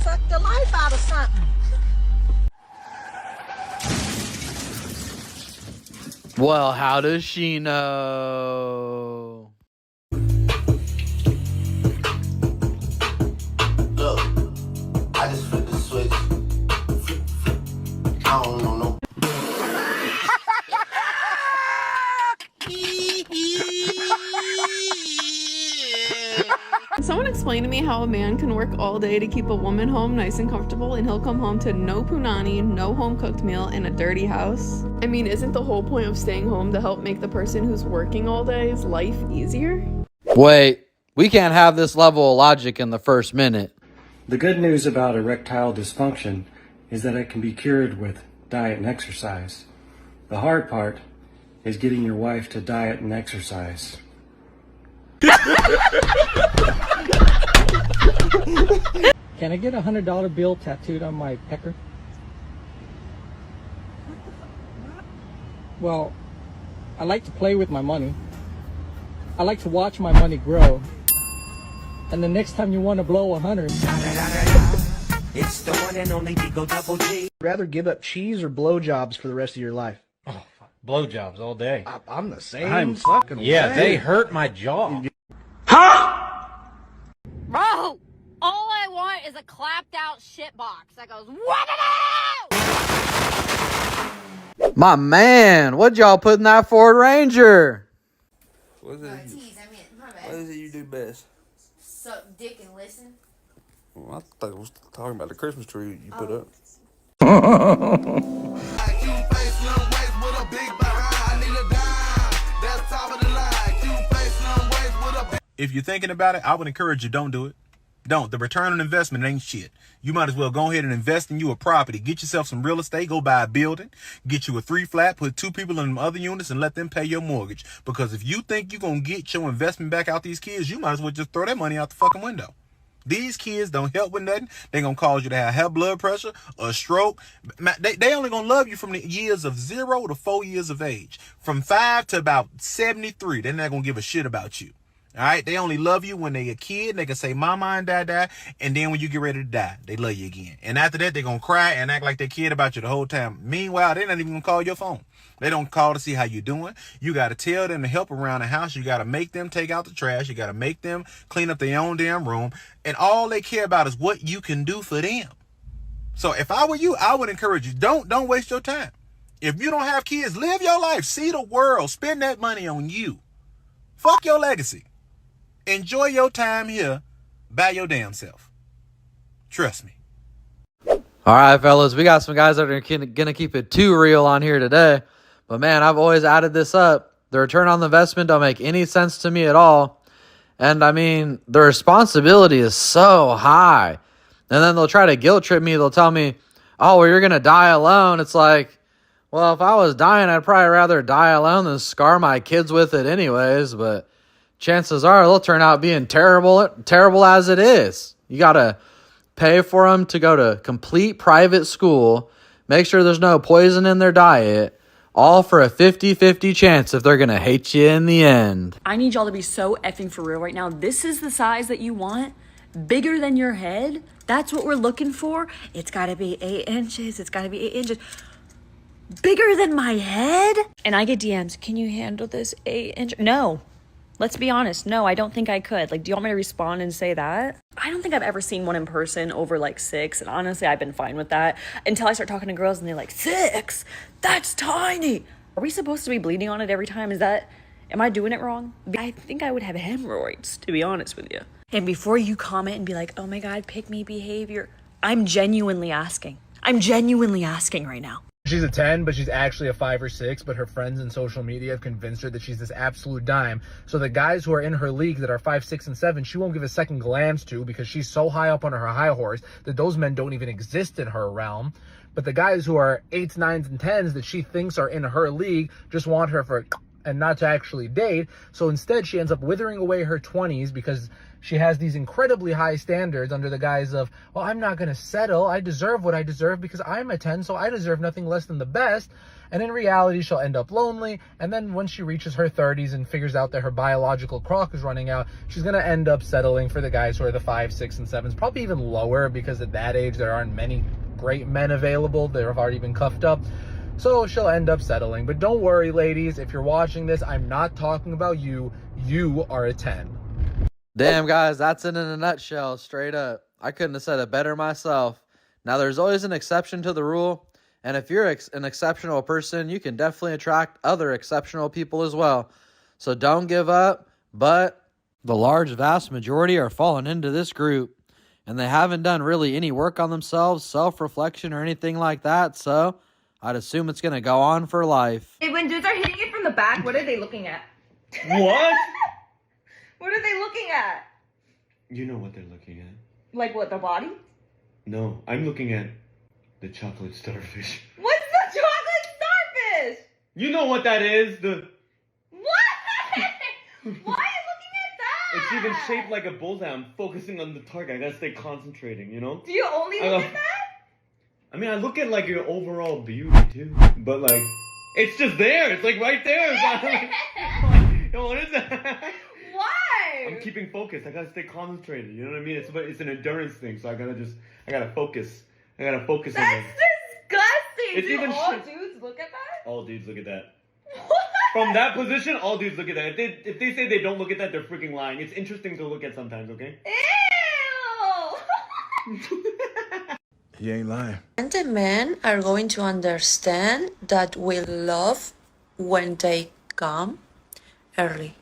suck the life out of something. Well, how does she know? Look, I just flipped the switch. I don't know no. Can someone explain to me how a man can work all day to keep a woman home nice and comfortable and he'll come home to no punani, no home-cooked meal, and a dirty house? I mean, isn't the whole point of staying home to help make the person who's working all day's life easier? Wait, we can't have this level of logic in the first minute. The good news about erectile dysfunction is that it can be cured with diet and exercise. The hard part is getting your wife to diet and exercise. Can I get a $100 bill tattooed on my pecker? Well, I like to play with my money. I like to watch my money grow. And the next time you want to blow 100, it's the one and only Digo Double G. Rather give up cheese or blowjobs for the rest of your life? Oh, blowjobs all day. I'm the same. I'm fucking yeah, way. they hurt my jaw. Bro, all I want is a clapped out shit box that goes, what? My man, what'd y'all put in that Ford Ranger? What is it? What is it you do best? Suck dick and listen. Well, I thought I was talking about the Christmas tree you put up. If you're thinking about it, I would encourage you, don't do it. Don't. The return on investment ain't shit. You might as well go ahead and invest in you a property. Get yourself some real estate. Go buy a building. Get you a 3-flat. Put 2 people in them other units and let them pay your mortgage. Because if you think you're going to get your investment back out these kids, you might as well just throw that money out the fucking window. These kids don't help with nothing. They're going to cause you to have high blood pressure, a stroke. They only going to love you from the years of 0 to 4 years of age. From 5 to about 73, they're not going to give a shit about you. All right, they only love you when they're a kid. They can say mama and dada, and then when you get ready to die, they love you again. And after that, they're going to cry and act like they cared about you the whole time. Meanwhile, they're not even going to call your phone. They don't call to see how you're doing. You got to tell them to help around the house. You got to make them take out the trash. You got to make them clean up their own damn room. And all they care about is what you can do for them. So if I were you, I would encourage you, don't waste your time. If you don't have kids, live your life. See the world. Spend that money on you. Fuck your legacy. Enjoy your time here by your damn self. Trust me. All right, fellas, we got some guys that are going to keep it too real on here today. But, man, I've always added this up. The return on the investment don't make any sense to me at all. And, I mean, the responsibility is so high. And then they'll try to guilt trip me. They'll tell me, oh, well, you're going to die alone. It's like, well, if I was dying, I'd probably rather die alone than scar my kids with it anyways. But chances are they'll turn out being terrible as it is. You got to pay for them to go to complete private school, make sure there's no poison in their diet, all for a 50-50 chance if they're going to hate you in the end. I need y'all to be so effing for real right now. This is the size that you want? Bigger than your head? That's what we're looking for? It's got to be 8 inches. It's got to be 8 inches. Bigger than my head? And I get DMs, can you handle this 8 inch? No. Let's be honest. No, I don't think I could. Like, do you want me to respond and say that? I don't think I've ever seen one in person over like 6. And honestly, I've been fine with that until I start talking to girls and they're like, 6? That's tiny. Are we supposed to be bleeding on it every time? Am I doing it wrong? I think I would have hemorrhoids, to be honest with you. And before you comment and be like, oh my God, pick me behavior, I'm genuinely asking. I'm genuinely asking right now. She's a 10, but she's actually a 5 or 6, but her friends in social media have convinced her that she's this absolute dime. So the guys who are in her league that are 5, 6, and 7, she won't give a second glance to because she's so high up on her high horse that those men don't even exist in her realm. But the guys who are 8s, 9s, and 10s that she thinks are in her league just want her for and not to actually date. So instead, she ends up withering away her 20s because she has these incredibly high standards under the guise of, well, I'm not going to settle. I deserve what I deserve because I'm a 10, so I deserve nothing less than the best. And in reality, she'll end up lonely. And then when she reaches her 30s and figures out that her biological clock is running out, she's going to end up settling for the guys who are the 5, 6, and 7s, probably even lower, because at that age, there aren't many great men available. They've already been cuffed up. So she'll end up settling. But don't worry, ladies. If you're watching this, I'm not talking about you. You are a 10. Damn, guys, that's it in a nutshell, straight up. I couldn't have said it better myself. Now, there's always an exception to the rule. And if you're an exceptional person, you can definitely attract other exceptional people as well. So don't give up. But the large, vast majority are falling into this group. And they haven't done really any work on themselves, self-reflection, or anything like that. So I'd assume it's going to go on for life. Hey, when dudes are hitting it from the back, what are they looking at? What? What are they looking at? You know what they're looking at. Like what, the body? No, I'm looking at the chocolate starfish. What's the chocolate starfish? You know what that is? The... What? Why are you looking at that? It's even shaped like a bullseye. I'm focusing on the target. I gotta stay concentrating, you know? Do you only look at that? I mean, I look at like your overall beauty too. But like, it's just there. It's like right there. Like, yo, what is that? Why? I'm keeping focused. I gotta stay concentrated. You know what I mean? It's an endurance thing. So I gotta focus. I gotta focus on That's disgusting. It's Do even all shit. dudes look at that? All dudes look at that. What? From that position, all dudes look at that. If they say they don't look at that, they're freaking lying. It's interesting to look at sometimes, okay? Ew! He ain't lying. And the men are going to understand that we love when they come early.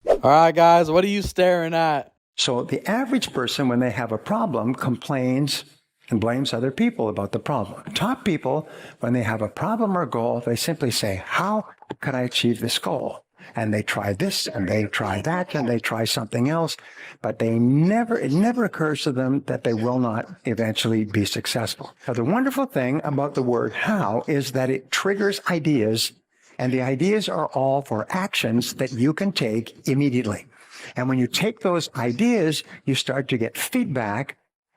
All right, guys, what are you staring at? So the average person, when they have a problem, complains and blames other people about the problem. Top people, when they have a problem or goal, they simply say, how could I achieve this goal? And they try this, and they try that, and they try something else, but it never occurs to them that they will not eventually be successful. Now, the wonderful thing about the word how is that it triggers ideas, and the ideas are all for actions that you can take immediately. And when you take those ideas, you start to get feedback,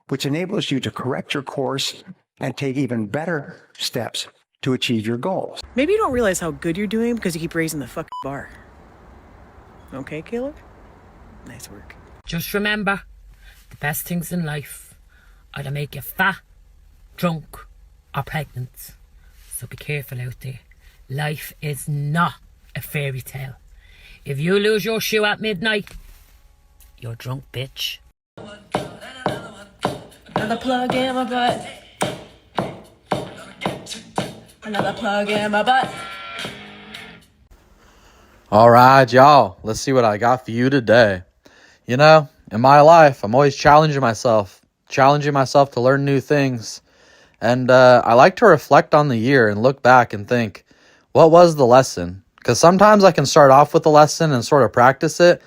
which enables you to correct your course and take even better steps to achieve your goals. Maybe you don't realize how good you're doing because you keep raising the fucking bar. Okay, Caleb? Nice work. Just remember, the best things in life either make you fat, drunk, or pregnant. So be careful out there. Life is not a fairy tale. If you lose your shoe at midnight, you're drunk, bitch. Another plug in my butt. Another plug in my butt. All right, y'all, let's see what I got for you today. You know, in my life, I'm always challenging myself to learn new things. And I like to reflect on the year and look back and think, what was the lesson? Because sometimes I can start off with the lesson and sort of practice it.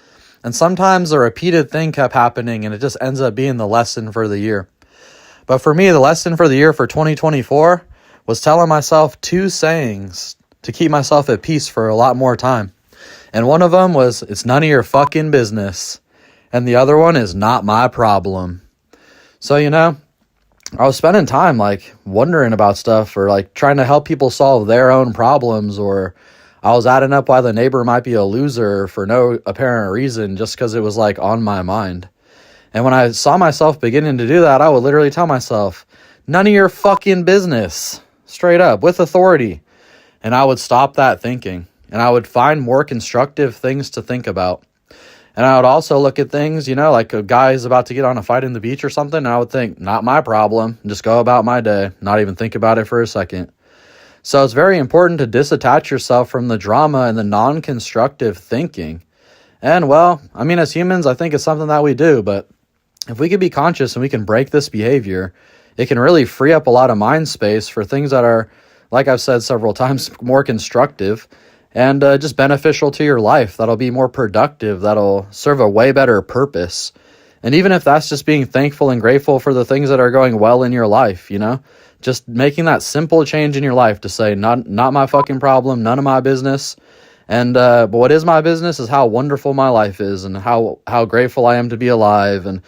And sometimes a repeated thing kept happening and it just ends up being the lesson for the year. But for me, the lesson for the year for 2024 was telling myself 2 sayings to keep myself at peace for a lot more time. And one of them was, it's none of your fucking business. And the other one is not my problem. So, you know, I was spending time like wondering about stuff or like trying to help people solve their own problems, or I was adding up why the neighbor might be a loser for no apparent reason just because it was like on my mind. And when I saw myself beginning to do that, I would literally tell myself, none of your fucking business, straight up, with authority. And I would stop that thinking. And I would find more constructive things to think about. And I would also look at things, you know, like a guy's about to get on a fight in the beach or something. And I would think, not my problem. Just go about my day. Not even think about it for a second. So it's very important to disattach yourself from the drama and the non-constructive thinking. And, well, I mean, as humans, I think it's something that we do. But if we can be conscious and we can break this behavior, it can really free up a lot of mind space for things that are, like I've said several times, more constructive and just beneficial to your life. That'll be more productive. That'll serve a way better purpose. And even if that's just being thankful and grateful for the things that are going well in your life, you know, just making that simple change in your life to say, not my fucking problem, none of my business. And but what is my business is how wonderful my life is and how grateful I am to be alive, and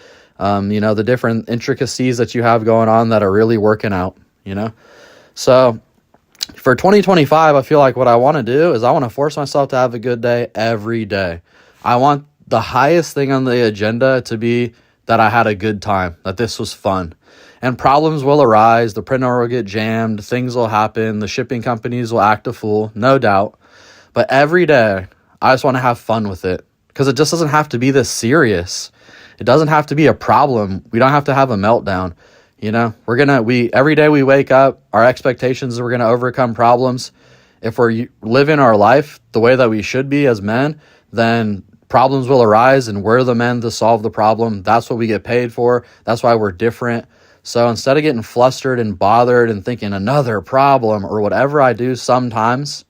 you know, the different intricacies that you have going on that are really working out, you know. So For 2025, I feel like what I want to do is I want to force myself to have a good day every day. I want the highest thing on the agenda to be that I had a good time, that this was fun. And problems will arise, the printer will get jammed, things will happen, the shipping companies will act a fool, no doubt. But every day, I just want to have fun with it, because it just doesn't have to be this serious. It doesn't have to be a problem. We don't have to have a meltdown. You know, every day we wake up, our expectations are we're going to overcome problems. If we're living our life the way that we should be as men, then problems will arise and we're the men to solve the problem. That's what we get paid for. That's why we're different. So instead of getting flustered and bothered and thinking another problem or whatever I do sometimes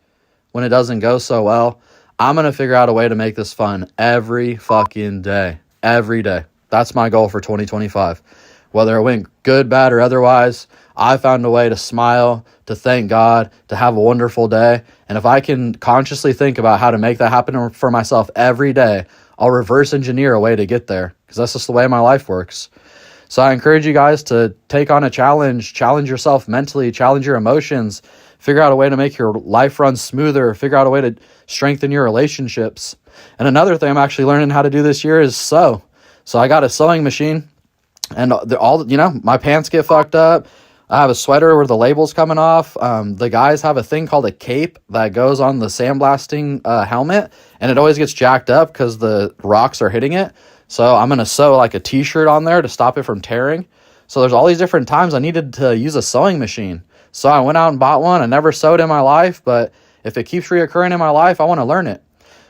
when it doesn't go so well, I'm going to figure out a way to make this fun every fucking day. Every day. That's my goal for 2025. Whether it went good, bad, or otherwise, I found a way to smile, to thank God, to have a wonderful day. And if I can consciously think about how to make that happen for myself every day, I'll reverse engineer a way to get there, because that's just the way my life works. So I encourage you guys to take on a challenge yourself mentally, challenge your emotions, figure out a way to make your life run smoother, figure out a way to strengthen your relationships. And another thing I'm actually learning how to do this year is sew. So I got a sewing machine. And my pants get fucked up. I have a sweater where the label's coming off. The guys have a thing called a cape that goes on the sandblasting helmet, and it always gets jacked up because the rocks are hitting it. So I'm going to sew like a t-shirt on there to stop it from tearing. So there's all these different times I needed to use a sewing machine. So I went out and bought one. I never sewed in my life, but if it keeps reoccurring in my life, I want to learn it.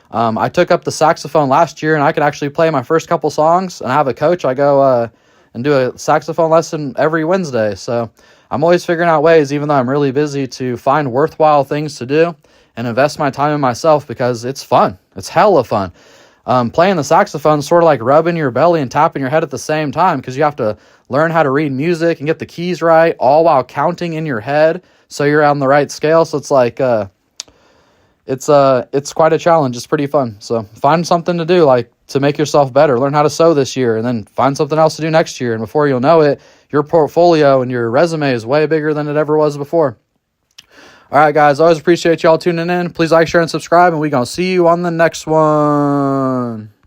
I took up the saxophone last year, and I could actually play my first couple songs, and I have a coach. I go and do a saxophone lesson every Wednesday. So I'm always figuring out ways, even though I'm really busy, to find worthwhile things to do and invest my time in myself, because it's fun. It's hella fun. Playing the saxophone is sort of like rubbing your belly and tapping your head at the same time, because you have to learn how to read music and get the keys right, all while counting in your head so you're on the right scale. So it's like it's quite a challenge. It's pretty fun. So find something to do, like to make yourself better. Learn how to sew this year, and then find something else to do next year. And before you'll know it, your portfolio and your resume is way bigger than it ever was before. All right, guys, always appreciate y'all tuning in. Please like, share, and subscribe, and we're going to see you on the next one.